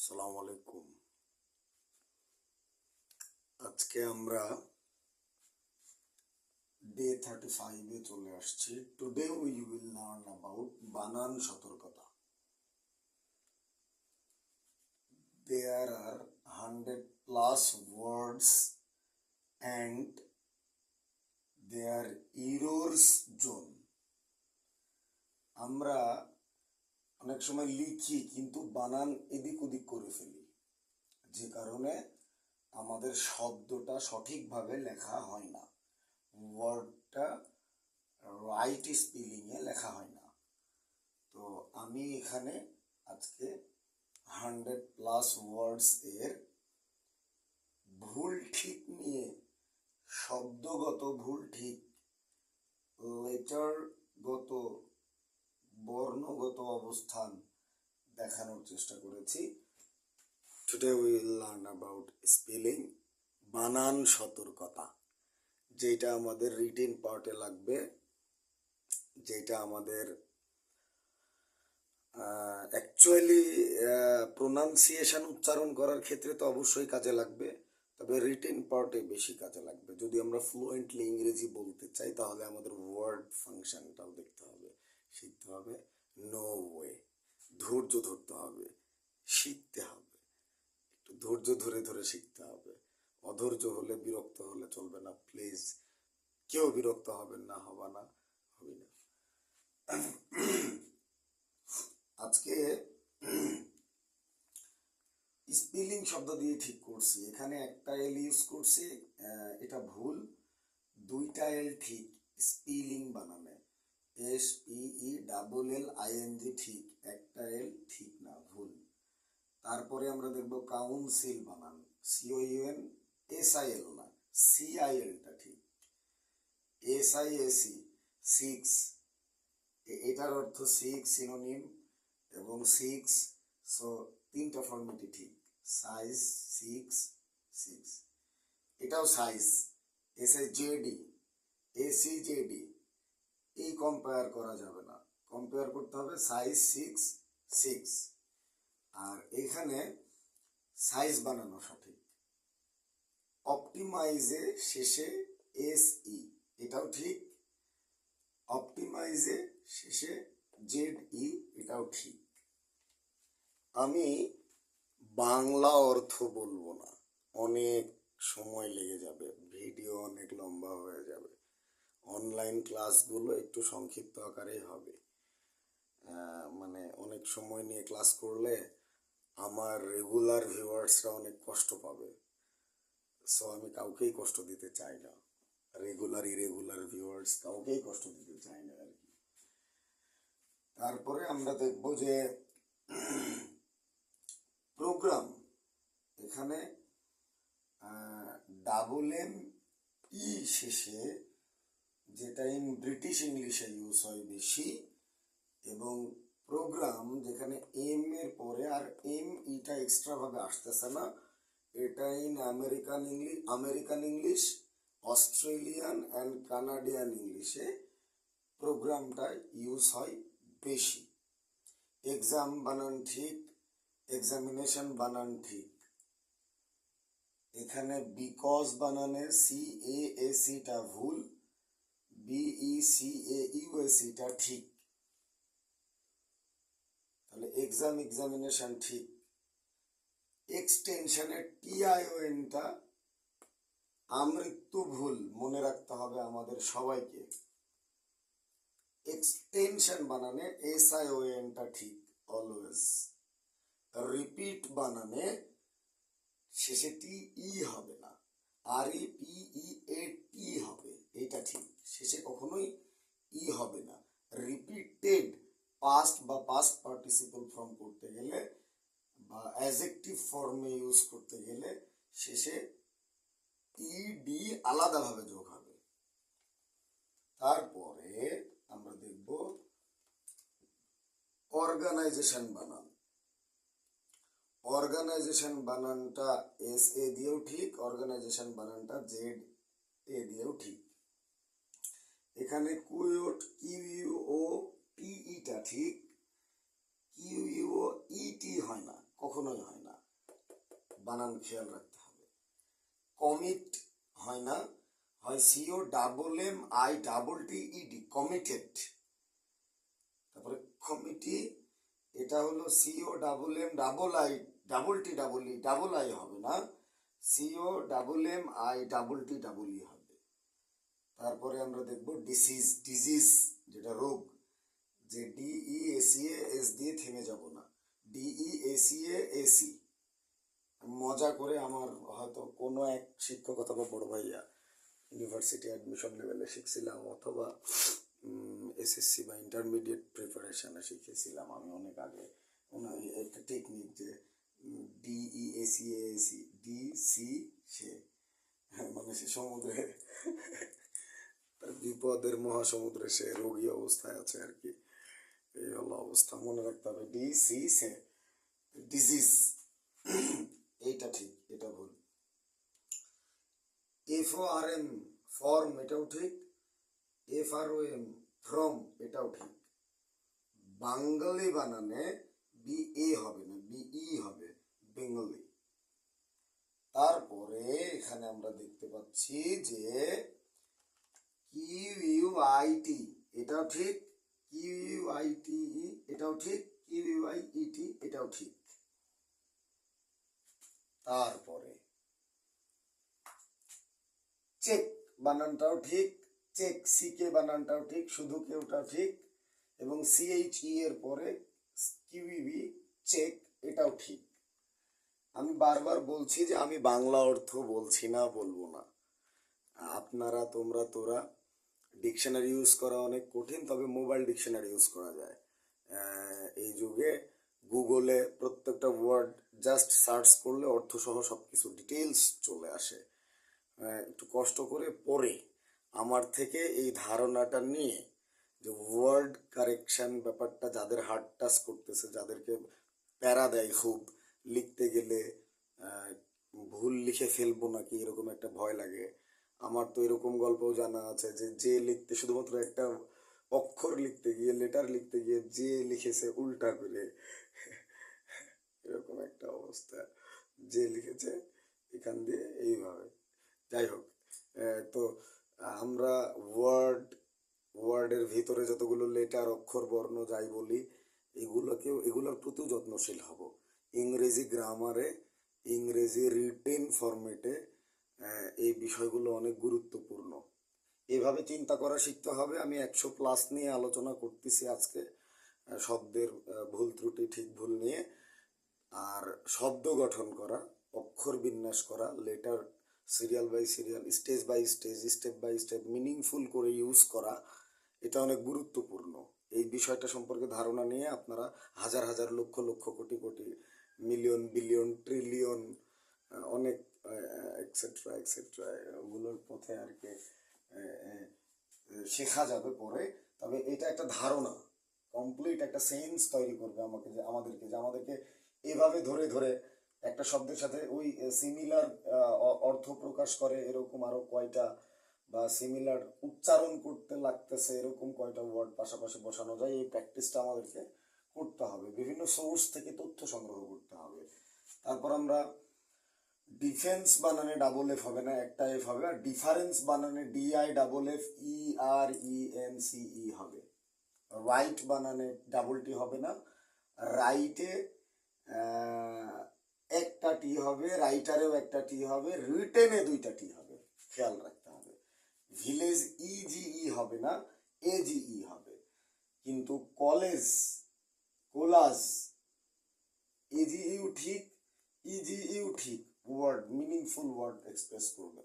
আসসালামু আলাইকুম। আজকে আমরা ডে 35 চলে আসছি। Today we will learn about বানান সতর্কতা। There are 100+ words and their errors zone. আমরা অনেক সময় লিখি কিন্তু বানান এদিক ওদিক করে ফেলি, যে কারণে আমাদের শব্দটা সঠিকভাবে লেখা হয় না, ওয়ার্ডটা রাইট স্পেলিংয়ে লেখা হয় না। তো আমি এখানে আজকে 100+ ওয়ার্ডস এর ভুল ঠিক নিয়ে, শব্দগত ভুল ঠিক, লেটারগত বর্ণগত অবস্থান দেখানোর চেষ্টা করেছি। Today we will learn about spelling, বানান সতর্কতা, যেটা আমাদের রিটেন পার্টে লাগবে, যেটা আমাদের অ্যাকচুয়ালি প্রোনাউন্সিয়েশন উচ্চারণ করার ক্ষেত্রে তো অবশ্যই কাজে লাগবে, তবে রিটেন পার্টে বেশি কাজে লাগবে। যদি আমরা ফ্লুয়েন্টলি ইংরেজি বলতে চাই তাহলে আমাদের ওয়ার্ড ফাংশনটাও দেখতে হবে, শিখতে হবে। নো ওয়ে, ধৈর্য ধরতে হবে, শিখতে হবে, একটু ধৈর্য ধরে ধরে শিখতে হবে। অধৈর্য হলে, বিরক্ত হলে চলবে না। প্লিজ কেউ বিরক্ত হবেন না, হবা না, হবি না। আজকে স্পেলিং শব্দ দিয়ে ঠিক করছি। এখানে একটা এল ইউজ করছি, এটা ভুল। দুইটা এল ঠিক স্পেলিং বানানে, SPELLING ঠিক, একটা এল ঠিক না, ভুল। তারপরে আমরা দেখব কাউন্সিল বানান, COUNSIL না, CILটা ঠিক। SIAC, সিক্স, এটার অর্থ সিক্স সিনোনিম, এবং সিক্স, সো তিনটা ফর্মেটই ঠিক। সাইজ, সিক্স, সিক্স, এটাও সাইজ, SIJD, ACJD, এই কম্পেয়ার করা যাবে না, কম্পেয়ার করতে হবে সাইজ সিক্স, সিক্স। আর এখানে সাইজ বানানো সঠিক। অপটিমাইজে শেষে SE, এটাও ঠিক। অপটিমাইজে শেষে ZE, এটাও ঠিক। আমি বাংলা অর্থ বলবো না, অনেক সময় লেগে যাবে, ভিডিও অনেক লম্বা হয়ে যাবে। অনলাইন ক্লাসগুলো একটু সংক্ষিপ্ত আকারেই হবে। মানে অনেক সময় নিয়ে ক্লাস করলে আমার রেগুলার ভিউয়ার্সরা অনেক কষ্ট পাবে। সো আমি কাউকেই কষ্ট দিতে চাই না, রেগুলার ইরেগুলার ভিউয়ার্স কাউকেই কষ্ট দিতে চাই না আর কি। তারপরে আমরা দেখব যে প্রোগ্রাম, এখানে ME শেষে, যেটা ইন ব্রিটিশ ইংলিশে ইউজ হয় বেশি, এবং প্রোগ্রাম যেখানে এম এর পরে আর ME-টা এক্সট্রা ভাবে আসতেছে না, এটা in American English, Australian and Canadian ইংলিশে প্রোগ্রামটা ইউজ হয় বেশি। এক্সাম বানান ঠিক, এক্সামিনেশন বানান ঠিক। এখানে বিকজ বানানে CAAC-টা ভুল, BECAUSE-টা ঠিক। তাহলে এক্সাম, এক্সামিনেশন ঠিক। এক্সটেনশনের TION-টা আমৃত্যু ভুল, মনে রাখতে হবে আমাদের সবাইকে। এক্সটেনশন বানানে SION-টা ঠিক অলওয়েজ। রিপিট বানানে শেষে TE হবে না, REPEAT হবে, এটা ঠিক। শেষে কখনোই ই হবে না। রিপিটেড পাস্ট বা পাস্ট পার্টিসিপল ফর্ম করতে গেলে বা অ্যাডজেক্টিভ ফর্মে ইউজ করতে গেলে শেষে ED আলাদাভাবে যোগ হবে। তারপরে আমরা দেখব অর্গানাইজেশন বানান। অর্গানাইজেশন বানানটা SA দিয়েও ঠিক, অর্গানাইজেশন বানানটা ZA দিয়েও ঠিক। এখানে QUOTE-টা ঠিক, QUOET হয় না, কখনোই হয় না। বানান খেয়াল রাখতে হবে। কমিট হয় না, হয় C O double M I double T E D, committed. তারপরে কমিটি, এটা হলো C O double M double I double T double E, double I হবে না, C O double M I double T double E হবে। তারপরে আমরা দেখব ডিসিজ, ডিজিজ যেটা রোগ, যে ডিই এসিএ এস দিয়ে থেমে যাব না, ডিই এসিএ এসি। মজা করে আমার হয়তো কোনো এক শিক্ষক অথবা বড় ভাইয়া ইউনিভার্সিটি অ্যাডমিশন লেভেলে শিখছিলাম, অথবা এসএসসি বা ইন্টারমিডিয়েট প্রিপারেশনে শিখেছিলাম আমি অনেক আগে, একটা টেকনিক যে ডিই এসিএ এসি, ডি সি সে, মানে সে সমুদ্রে বিপদের মহাসমুদ্রে সে রোগী অবস্থায় আছে আর কি, এই হলো অবস্থা, মনে রাখতে হবে। ডি সি সে, ডিজিজ এইটা ঠিক, এটা ভুল। FORM ফর্ম, এটাও ঠিক। FROM ফ্রম, এটাও ঠিক। বাঙালি বানানে BA হবে না, BE হবে, বেঙ্গলি। তারপরে এখানে আমরা দেখতে পাচ্ছি যে QUIT, এটাও ঠিক। QUITE, এটাও ঠিক। QUIET, এটাও ঠিক। তারপরে চেক বানানটাও ঠিক, চেক সিকে বানানটাও ঠিক, শুধু কেউটাও ঠিক, এবং CHE এর পরে QEB, চেক, এটাও ঠিক। আমি বারবার বলছি যে আমি বাংলা অর্থ বলছি না, বলবো না। আপনারা, তোমরা, তোরা, ডিকশনারি ইউজ করা অনেক কঠিন, তবে মোবাইল ডিকশনারি ইউজ করা যায়। এই যুগে গুগলে প্রত্যেকটা ওয়ার্ড জাস্ট সার্চ করলে অর্থসহ সব কিছু ডিটেলস চলে আসে। একটু কষ্ট করে পড়ে আমার থেকে এই ধারণাটা নিয়ে, যে ওয়ার্ড কারেকশন ব্যাপারটা যাদের হার্ড টাচ করতেছে, যাদেরকে প্যারা দেয় খুব, লিখতে গেলে ভুল লিখে ফেলবো নাকি এরকম একটা ভয় লাগে। আমার তো এরকম গল্পও জানা আছে যে যে লিখতে, শুধুমাত্র একটা অক্ষর লিখতে গিয়ে, লেটার লিখতে গিয়ে যে লিখেছে উল্টা করে, এরকম একটা অবস্থা, যে লিখেছে এখান দিয়ে এইভাবে। যাই হোক, তো আমরা ওয়ার্ডের ভিতরে যতগুলো লেটার, অক্ষর, বর্ণ যাই বলি, এগুলোর প্রতি যত্নশীল হব। ইংরেজি গ্রামারে, ইংরেজি রিটেন ফরম্যাটে এই বিষয়গুলো অনেক গুরুত্বপূর্ণ। এভাবে চিন্তা করা শিখতে হবে। আমি 100+ নিয়ে আলোচনা করতেছি আজকে, শব্দের ভুল ত্রুটি, ঠিক ভুল নিয়ে। আর শব্দ গঠন করা, অক্ষর বিন্যাস করা, letter serial by serial, stage by stage, step by step meaningful করে ইউজ করা, এটা অনেক গুরুত্বপূর্ণ। এই বিষয়টা সম্পর্কে ধারণা নিয়ে আপনারা হাজার হাজার, lakh lakh, crore crore, million, billion, trillion, অনেক এক্সেট্রা এক্সেট্রা ওগুলোর পথে আর কি শেখা যাবে পরে। তবে এটা একটা ধারণা, কমপ্লিট একটা সেন্স তৈরি করবে আমাদেরকে এভাবে ধরে ধরে একটা শব্দের সাথে ওই সিমিলার অর্থ প্রকাশ করে এরকম আরো কয়টা, বা সিমিলার উচ্চারণ করতে লাগতেছে এরকম কয়টা ওয়ার্ড পাশাপাশি বসানো যায়, এই প্র্যাকটিসটা আমাদেরকে করতে হবে। বিভিন্ন সোর্স থেকে তথ্য সংগ্রহ করতে হবে। তারপর আমরা ডিফেন্স বানানে ডাবল এফ হবে না, একটা এফ হবে। আর ডিফারেন্স বানানে DIFFERENCE হবে। রাইট বানানে ডাবল টি হবে না, রাইটে একটা টি হবে, রাইটারেও একটা টি হবে, রিটেনে দুইটা টি হবে, খেয়াল রাখতে হবে। ভিলেজ EGE হবে না, AGE হবে। কিন্তু কলেজ, কোলাজ, AGEও ঠিক, EGEও ঠিক। ওয়ার্ড, মিনিংফুল ওয়ার্ড এক্সপ্রেস করবে,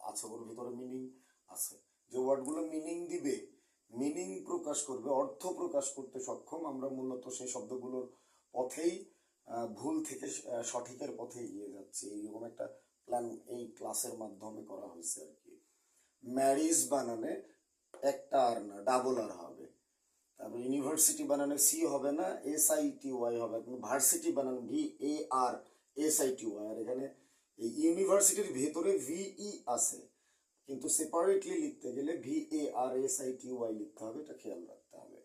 আছে ওর ভিতরে মিনিং আছে। যে ওয়ার্ডগুলো মিনিং দিবে, মিনিং প্রকাশ করবে, অর্থ প্রকাশ করতে সক্ষম, আমরা মূলত সেই শব্দগুলোর পথেই, ভুল থেকে সঠিকের পথে এগিয়ে যাচ্ছি। এইরকম একটা প্ল্যান এই ক্লাসের মাধ্যমে করা হয়েছে আর কি। ম্যারিজ বানানে একটা আর না, ডাবল আর হবে। তারপর ইউনিভার্সিটি বানানে সি হবে না, SITY হবে। কিন্তু ভার্সিটি বানানে VARSITY। আর এখানে এই ইউনিভার্সিটির ভেতরে VE আছে, কিন্তু সেপারেটলি লিখতে গেলে VARSITY লিখতে হবে, এটা খেয়াল রাখতে হবে।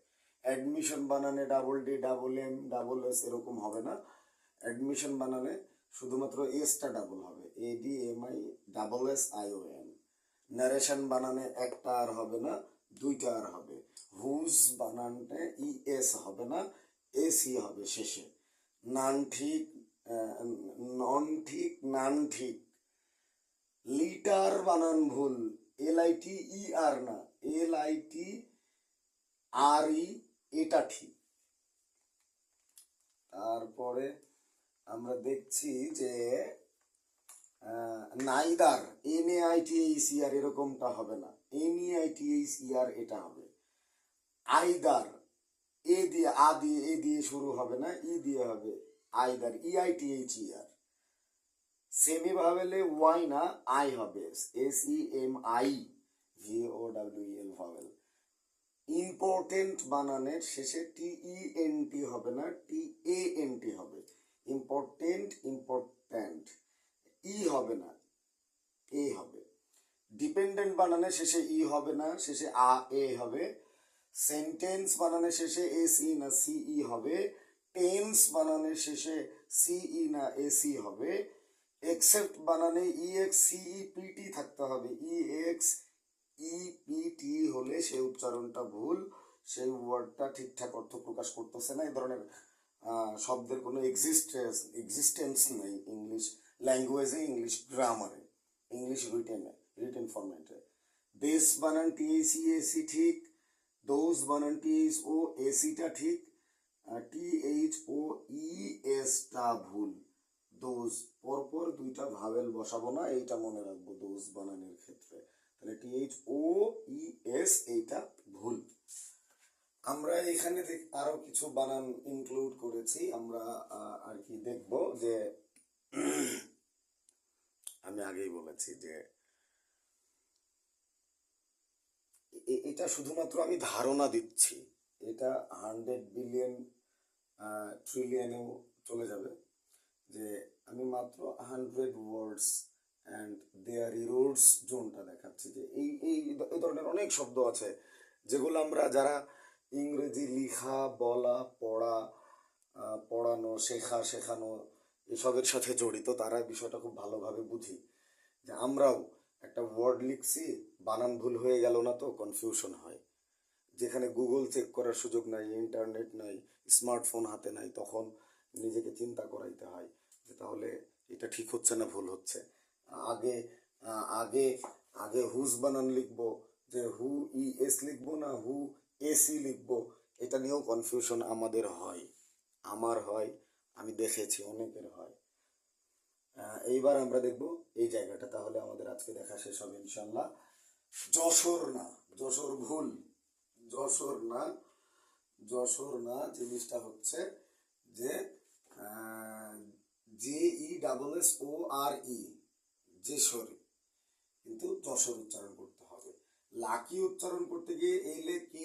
অ্যাডমিশন বানানে double D, double M, double S এরকম হবে না। অ্যাডমিশন বানানে শুধুমাত্র এসটা ডাবল হবে, ADMI ডাবল SION। নারেশন বানানে একটা আর হবে না, দুইটা আর হবে। হুজ বানানে ES হবে না, AC হবে শেষে। নান ঠিক, নন ঠিক, নান ঠিক। লিটার বানান ভুল, LITER না, LITRE, এটা ঠিক। তারপরে আমরা দেখছি যে নাইদার, NAITHER এরকমটা হবে না, NEITHER এটা হবে। আইদার, এ দিয়ে শুরু হবে না, ই দিয়ে হবে। Either, EITHER। সেমি ভাবেলে ওয়াই না, আই হবে, SEMI ভাবেল। ইম্পর্টেন্ট বানানের শেষে TENT হবে না, TANT হবে। ইম্পর্টেন্ট, ইম্পর্ট্যান্ট, ই হবে না, এ হবে। ডিপেন্ডেন্ট বানানের শেষে ই হবে না, শেষে এ হবে। সেন্টেন্স বানানের শেষে SE না CE হবে। টেন্স বানানের শেষে CE না AC হবে। এক্সেপ্ট বানানে EXCEPT থাকতে হবে, EXEPT হলে সেই উচ্চারণটা ভুল, সেই ওয়ার্ডটা ঠিকঠাক অর্থ প্রকাশ করতেছে না। এই ধরনের শব্দের কোনো এক্সিস্টেন্স নেই ইংলিশ ল্যাঙ্গুয়েজে, ইংলিশ গ্রামারে, ইংলিশ রিটেন ফরম্যাটে। দেশ বানান TACAC ঠিক, দোজ বানান THOACটা ঠিক, THOESটা ভুল। দোজ পরপর দুইটা ভাবেল বসাবো না, এইটা মনে রাখবো দোজ বানানের ক্ষেত্রে। তাহলে THOES এইটা ভুল। আমরা এখানে আরো কিছু বানান ইনক্লুড করেছি, আমরা আর কি দেখব যে আমি আগেই বলেছি যে এটা শুধুমাত্র আমি ধারণা দিচ্ছি, এটা 100 বিলিয়ন ট্রিলিয়নেও চলে যাবে, যে আমি মাত্র 100 ওয়ার্ডস অ্যান্ড দেয়ার ইরোডস জোনটা দেখাচ্ছি। যে এই এই ধরনের অনেক শব্দ আছে যেগুলো আমরা যারা ইংরেজি লিখা, বলা, পড়া, পড়ানো, শেখানো এসবের সাথে জড়িত, তারা বিষয়টা খুব ভালোভাবে বুঝি। যে আমরাও একটা ওয়ার্ড লিখছি, বানান ভুল হয়ে গেল না তো কনফিউশন হয়। যেখানে গুগল চেক করার সুযোগ নাই, ইন্টারনেট নাই, স্মার্টফোন হাতে নাই, তখন নিজেকে চিন্তা করাইতে হয় যে তাহলে এটা ঠিক হচ্ছে না ভুল হচ্ছে। আগে আগে আগে হুজ বানান লিখবো, যে হু ES লিখবো না হু AC লিখবো, এটা নিয়েও কনফিউশন আমাদের হয়, আমার হয়, আমি দেখেছি অনেকের হয়। এইবার আমরা দেখব এই জায়গাটা, তাহলে আমাদের আজকে দেখা শেষ হবে ইনশাল্লাহ। যশোর না, যশোর ভুল, যশোর না, যশোর না জিনিসটা হচ্ছে যে JESSORE, যেশোর, কিন্তু যশোর উচ্চারণ করতে হবে। লাকি উচ্চারণ করতে গিয়ে LAKY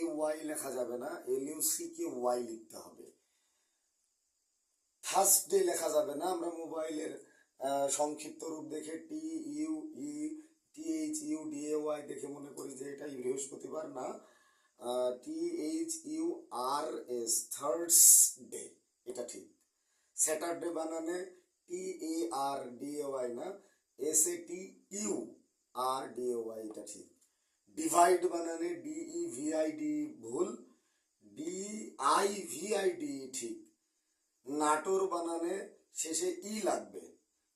লেখা যাবে না, LUCKY লিখতে হবে। থার্সডে লেখা যাবে না, আমরা মোবাইলের সংক্ষিপ্ত রূপ দেখে TUETHUDAY দেখে মনে করি যে এটা বৃহস্পতিবার, না, THURS, থার্সডে, এটা ঠিক। স্যাটারডে বানানে TARDAY না, SATURDAY, এটা ঠিক। ডিভাইড বানানে DEVID ভুল, DIVID ঠিক। নাটোর বানানে শেষে ই লাগবে।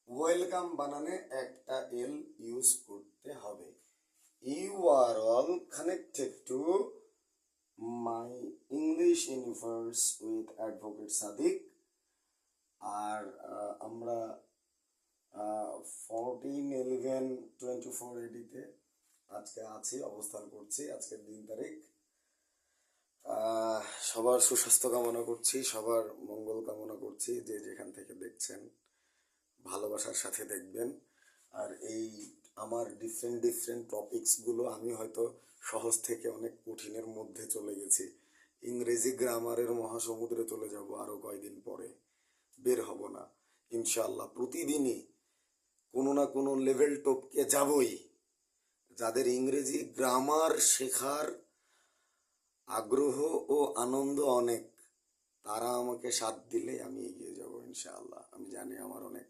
ওয়েলকাম বানানে একটা L ইউজ করতে হবে। You are all connected to my English universe with advocate Sadiq. আর আমরা 14/11/24 AD-তে আজকে আছি, অবস্থান করছি। আজকের 3 তারিখ। সবার সুস্বাস্থ্য কামনা করছি, সবার মঙ্গল কামনা করছি, যে যেখান থেকে দেখছেন ভালোবাসার সাথে দেখবেন। আর এই আমার ডিফারেন্ট টপিকসগুলো আমি হয়তো সহজ থেকে অনেক কঠিনের মধ্যে চলে গেছি, ইংরেজি গ্রামারের মহাসমুদ্রে চলে যাব আরো কয়দিন পরে, বের হব না ইনশাল্লাহ। প্রতিদিনই কোনো না কোনো লেভেল টপকে যাবই। যাদের ইংরেজি গ্রামার শেখার আগ্রহ ও আনন্দ অনেক, তারা আমাকে সাথ দিলে আমি এগিয়ে যাব ইনশাআল্লাহ। আমি জানি আমার অনেক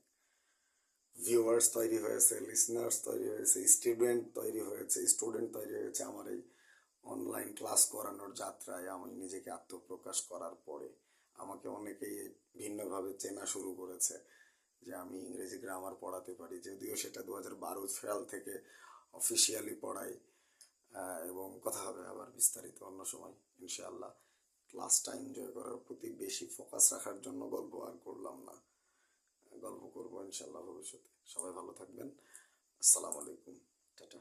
ভিউয়ার্স তৈরি হয়েছে, লিসনার্স তৈরি হয়েছে, স্টুডেন্ট তৈরি হয়েছে আমার এই অনলাইন ক্লাস করানোর যাত্রায়। আমি নিজেকে আত্মপ্রকাশ করার পরে আমাকে অনেকেই ভিন্নভাবে চেনা শুরু করেছে যে আমি ইংরেজি গ্রামার পড়াতে পারি, যদিও সেটা 2012 সাল থেকে অফিসিয়ালি পড়াই। এবং কথা হবে আবার বিস্তারিত অন্য সময় ইনশাআল্লাহ। ক্লাসটা এনজয় করার প্রতি বেশি ফোকাস রাখার জন্য গল্প আর করলাম না, গল্প করবো ইনশাআল্লাহ ভবিষ্যতে। সবাই ভালো থাকবেন। আসসালামু আলাইকুম, টাটা।